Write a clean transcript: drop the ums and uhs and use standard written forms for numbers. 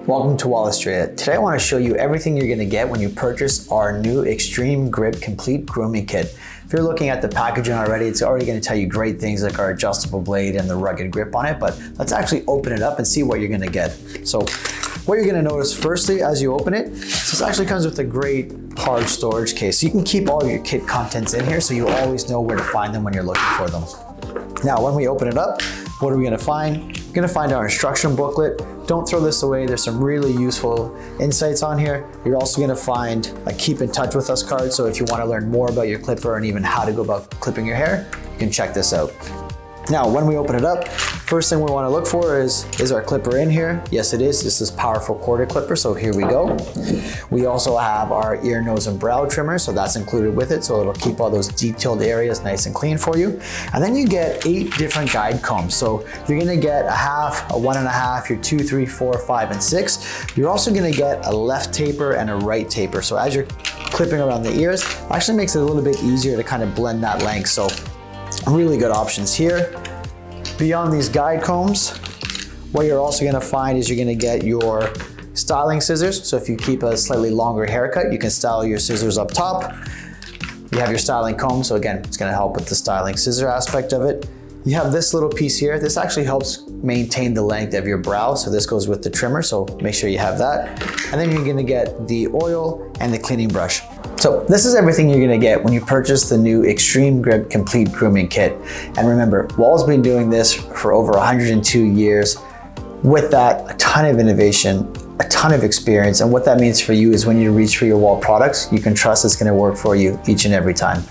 Welcome to Wahl. Today I want to show you everything you're going to get when you purchase our new Extreme Grip Complete Grooming Kit. If you're looking at the packaging already, it's already going to tell you great things like our adjustable blade and the rugged grip on it, but let's actually open it up and see what you're going to get. So what you're going to notice firstly as you open it, this actually comes with a great hard storage case. So you can keep all of your kit contents in here so you always know where to find them when you're looking for them. Now when we open it up, what are we going to find? We're going to find our instruction booklet. Don't throw this away. There's some really useful insights on here. You're also going to find a keep in touch with us card. So if you want to learn more about your clipper and even how to go about clipping your hair, you can check this out. Now, when we open it up, first thing we want to look for is our clipper in here? Yes, it is. This is powerful corded clipper, so here we go. We also have our ear, nose, and brow trimmer, so that's included with it, so it'll keep all those detailed areas nice and clean for you. And then you get 8 different guide combs. So you're gonna get a half, a 1.5, your 2, 3, 4, 5, and 6. You're also gonna get a left taper and a right taper. So as you're clipping around the ears, it actually makes it a little bit easier to kind of blend that length. So really good options here. Beyond these guide combs, what you're also gonna find is you're gonna get your styling scissors. So if you keep a slightly longer haircut, you can style your scissors up top. You have your styling comb, so again, it's gonna help with the styling scissor aspect of it. You have this little piece here. This actually helps maintain the length of your brow. So this goes with the trimmer, so make sure you have that. And then you're gonna get the oil and the cleaning brush. So this is everything you're gonna get when you purchase the new Extreme Grip Complete Grooming Kit. And remember, Wahl's been doing this for over 102 years. With that, a ton of innovation, a ton of experience. And what that means for you is when you reach for your Wahl products, you can trust it's gonna work for you each and every time.